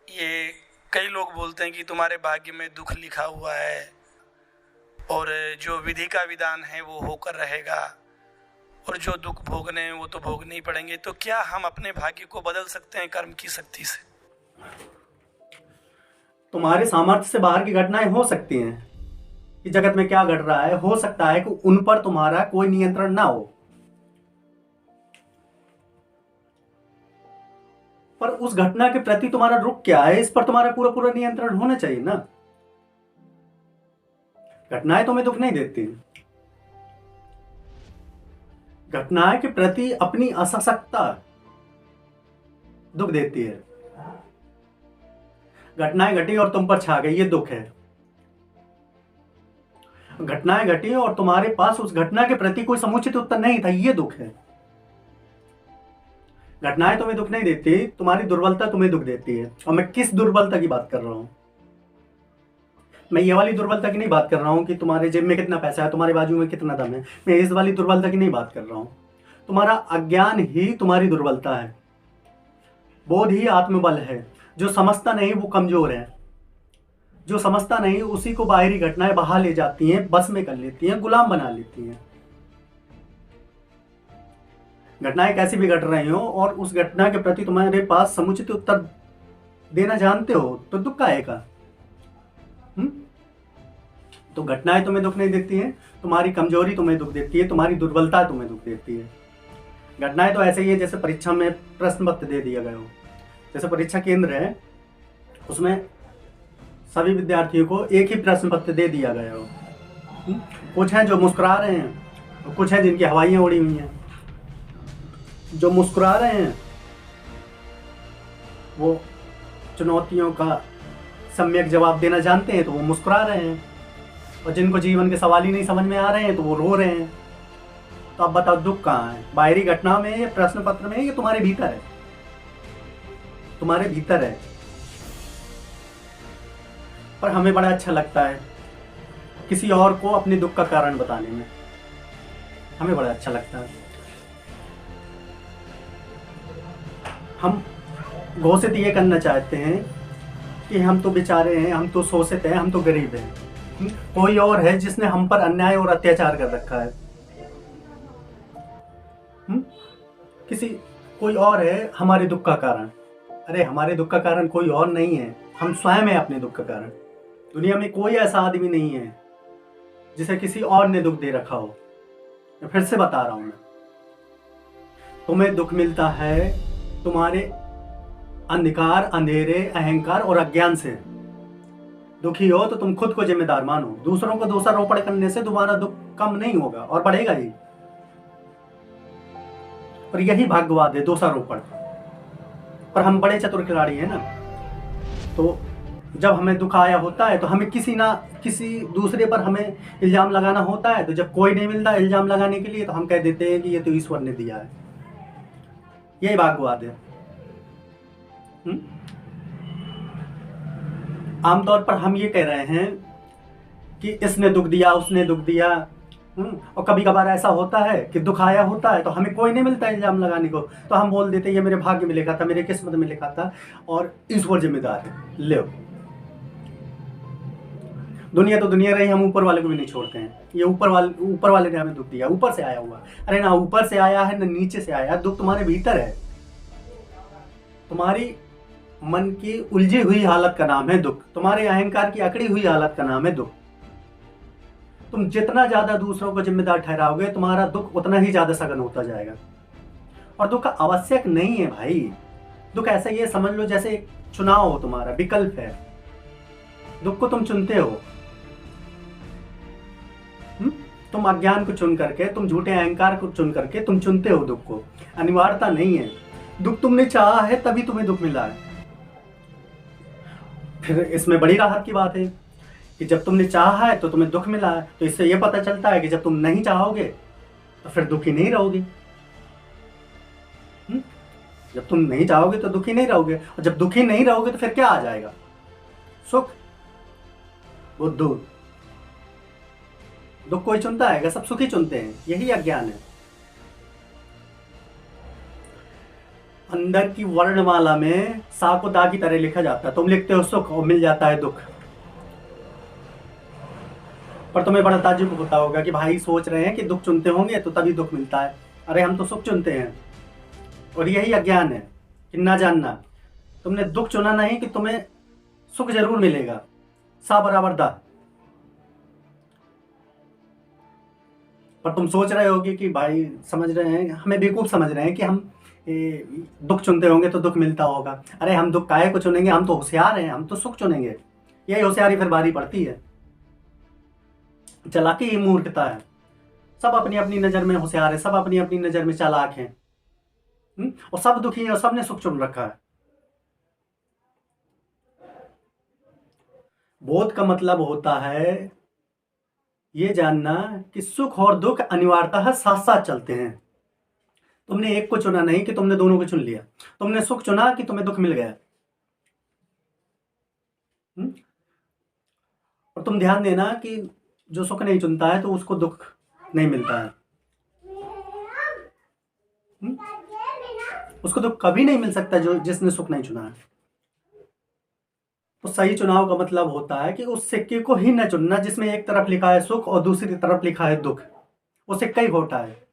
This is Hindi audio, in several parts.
ये कई लोग बोलते हैं कि तुम्हारे भाग्य में दुख लिखा हुआ है और जो विधि का विधान है वो होकर रहेगा और जो दुख भोगने हैं वो तो भोगने ही पड़ेंगे। तो क्या हम अपने भाग्य को बदल सकते हैं कर्म की शक्ति से? तुम्हारे सामर्थ्य से बाहर की घटनाएं हो सकती हैं कि जगत में क्या घट रहा है, हो सकता है कि उन पर तुम्हारा कोई नियंत्रण ना हो, पर उस घटना के प्रति तुम्हारा रुख क्या है, इस पर तुम्हारा पूरा पूरा नियंत्रण होना चाहिए ना। घटनाएं तुम्हें दुख नहीं देती, घटनाएं के प्रति अपनी असक्तता दुख देती है। घटनाएं घटी और तुम पर छा गई, ये दुख है। घटनाएं घटी और तुम्हारे पास उस घटना के प्रति कोई समुचित उत्तर नहीं था, ये दुख है। घटनाएं तुम्हें दुख नहीं देती, तुम्हारी दुर्बलता तुम्हें दुख देती है। और मैं किस दुर्बलता की बात कर रहा हूं? मैं ये वाली दुर्बलता की नहीं बात कर रहा हूं कि तुम्हारे जेब में कितना पैसा है, तुम्हारे बाजू में कितना दम है। मैं इस वाली दुर्बलता की नहीं बात कर रहा हूं। तुम्हारा अज्ञान ही तुम्हारी दुर्बलता है, बोध ही आत्मबल है। जो समझता नहीं वो कमजोर है, जो समझता नहीं उसी को बाहरी घटनाएं बहा ले जाती हैं, बस में कर लेती हैं, गुलाम बना लेती हैं। घटनाएं कैसी भी घट रही हो और उस घटना के प्रति तुम्हारे पास समुचित उत्तर देना जानते हो तो दुख काहे का? तो घटनाएं तुम्हें दुख नहीं देती हैं, तुम्हारी कमजोरी तुम्हें दुख देती है, तुम्हारी दुर्बलता तुम्हें दुख देती है। घटनाएं तो ऐसे ही है जैसे परीक्षा में प्रश्न पत्र दे दिया गया हो। जैसे परीक्षा केंद्र है, उसमें सभी विद्यार्थियों को एक ही प्रश्न पत्र दे दिया गया हो। कुछ हैं जो मुस्कुरा रहे हैं और कुछ हैं जिनकी हवाइयां उड़ी हुई हैं। जो मुस्कुरा रहे हैं वो चुनौतियों का सम्यक जवाब देना जानते हैं तो वो मुस्कुरा रहे हैं, और जिनको जीवन के सवाल ही नहीं समझ में आ रहे हैं तो वो रो रहे हैं। तो अब बताओ दुख कहाँ है, बाहरी घटना में या प्रश्न पत्र में, या तुम्हारे भीतर है? तुम्हारे भीतर है। पर हमें बड़ा अच्छा लगता है किसी और को अपने दुख का कारण बताने में, हमें बड़ा अच्छा लगता है। हम घोषित ये करना चाहते हैं कि हम तो बेचारे हैं, हम तो शोषित हैं, हम तो गरीब हैं। कोई और है जिसने हम पर अन्याय और अत्याचार कर रखा है। किसी कोई और है हमारे दुख का कारण। अरे हमारे दुख का कारण कोई और नहीं है, हम स्वयं हैं अपने दुख का कारण। दुनिया में कोई ऐसा आदमी नहीं है जिसे किसी और ने दुख दे रखा हो। मैं फिर से बता रहा हूं, मैं तुम्हें दुख मिलता है तुम्हारे अंधकार, अंधेरे, अहंकार और अज्ञान से। दुखी हो तो तुम खुद को जिम्मेदार मानो। दूसरों को दोषारोपण करने से तुम्हारा दुख कम नहीं होगा और बढ़ेगा ही। और यही भाग्यवाद है, दोषारोपण। पर हम बड़े चतुर खिलाड़ी हैं ना, तो जब हमें दुख आया होता है तो हमें किसी दूसरे पर हमें इल्जाम लगाना होता है। तो जब कोई नहीं मिलता इल्जाम लगाने के लिए तो हम कह देते हैं कि ये तो ईश्वर ने दिया है। यही भाग्यवाद है। आमतौर पर हम ये कह रहे हैं कि इसने दुख दिया, उसने दुख दिया। और कभी कभार ऐसा होता है कि दुख आया होता है तो हमें कोई नहीं मिलता इल्जाम लगाने को, तो हम बोल देते ये मेरे भाग्य में लिखा था, मेरे किस्मत में लिखा था और ईश्वर जिम्मेदार है। ले दुनिया तो दुनिया रही, हम ऊपर वाले को भी नहीं छोड़ते हैं। ये ऊपर वाले ने हमें दुख दिया, ऊपर से आया हुआ। अरे ना ऊपर से आया है ना नीचे से आया, दुख तुम्हारे भीतर है। तुम्हारी मन की उलझी हुई हालत का नाम है दुख, तुम्हारे अहंकार की अकड़ी हुई हालत का नाम है दुख। तुम जितना ज्यादा दूसरों को जिम्मेदार ठहराओगे तुम्हारा दुख उतना ही ज्यादा सघन होता जाएगा। और दुख आवश्यक नहीं है भाई। दुख ऐसा ये समझ लो जैसे एक चुनाव हो, तुम्हारा विकल्प है। दुख को तुम चुनते हो। तुम अज्ञान को चुन करके, तुम झूठे अहंकार को चुन करके तुम चुनते हो दुख को। अनिवार्यता नहीं है। दुख तुमने चाहा है तभी तुम्हें दुख मिला है। फिर इसमें बड़ी राहत की बात है कि जब तुमने चाहा है तो तुम्हें दुख मिला है। तो इससे यह पता चलता है कि जब तुम नहीं चाहोगे तो फिर दुखी नहीं रहोगे। जब तुम नहीं चाहोगे तो दुखी नहीं रहोगे, और जब दुखी नहीं रहोगे तो फिर क्या आ जाएगा? सुख, बुद्धू। दुख कोई चुनता है क्या? सब सुखी चुनते हैं। यही अज्ञान है। अंदर की वर्णमाला में सा को दा की तरह लिखा जाता है। तुम लिखते हो सुख और मिल जाता है दुख। पर तुम्हें बड़ा ताज्जुब होता होगा कि भाई सोच रहे हैं कि दुख चुनते होंगे तो तभी दुख मिलता है। अरे हम तो सुख चुनते हैं, और यही अज्ञान है कि ना जानना। तुमने दुख चुना नहीं कि तुम्हें सुख जरूर मिलेगा, सा बराबर दा। पर तुम सोच रहे होगे कि भाई समझ रहे हैं, हमें बेवकूफ समझ रहे हैं कि हम दुख चुनते होंगे तो दुख मिलता होगा। अरे हम दुख काहे को चुनेंगे, हम तो होशियार हैं, हम तो सुख चुनेंगे। यही होशियारी फिर भारी पड़ती है। चालाकी ही मूर्खता है। सब अपनी अपनी नजर में होशियार है, सब अपनी अपनी नजर में चालाक हैं। और सब दुखी हैं और सबने सुख चुन रखा है। बोध का मतलब होता है ये जानना कि सुख और दुख अनिवार्यतः साथ साथ चलते हैं। तुमने एक को चुना नहीं कि तुमने दोनों को चुन लिया। तुमने सुख चुना कि तुम्हें दुख मिल गया। और तुम ध्यान देना कि जो सुख नहीं चुनता है तो उसको दुख नहीं मिलता है। उसको दुख कभी नहीं मिल सकता जो जिसने सुख नहीं चुना है। तो सही चुनाव का मतलब होता है कि उस सिक्के को ही न चुनना जिसमें एक तरफ लिखा है सुख और दूसरी तरफ लिखा है दुख। वो सिक्का ही खोटा है।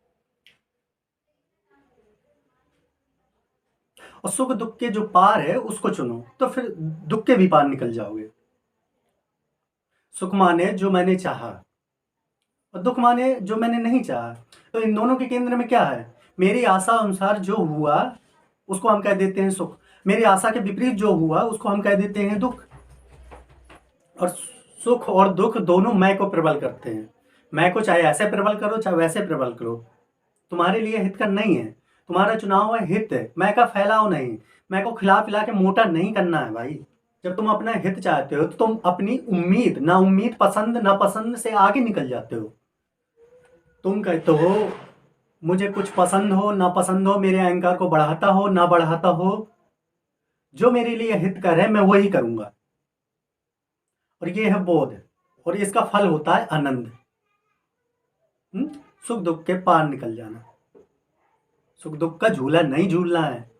और सुख दुख के जो पार है उसको चुनो, तो फिर दुख के भी पार निकल जाओगे। सुख माने जो मैंने चाहा और दुख माने जो मैंने नहीं चाहा। तो इन दोनों के केंद्र में क्या है? मेरी आशा अनुसार जो हुआ उसको हम कह देते हैं सुख। मेरी आशा के विपरीत जो हुआ उसको हम कह देते हैं दुख। और सुख और दुख दोनों मैं को प्रबल करते हैं। मैं को चाहे ऐसे प्रबल करो चाहे वैसे प्रबल करो, तुम्हारे लिए हित का नहीं है। तुम्हारा चुनाव है हित है, मैं का फैलाओ नहीं। मैं को खिला पिला के मोटा नहीं करना है भाई। जब तुम अपना हित चाहते हो तो तुम अपनी उम्मीद ना उम्मीद, पसंद ना पसंद से आगे निकल जाते हो। तुम कहते हो मुझे कुछ पसंद हो ना पसंद हो, मेरे अहंकार को बढ़ाता हो ना बढ़ाता हो, जो मेरे लिए हितकर है मैं वही करूंगा। और ये है बोध, और इसका फल होता है आनंद। सुख दुख के पार निकल जाना। सुख दुख का झूला नहीं झूलना है।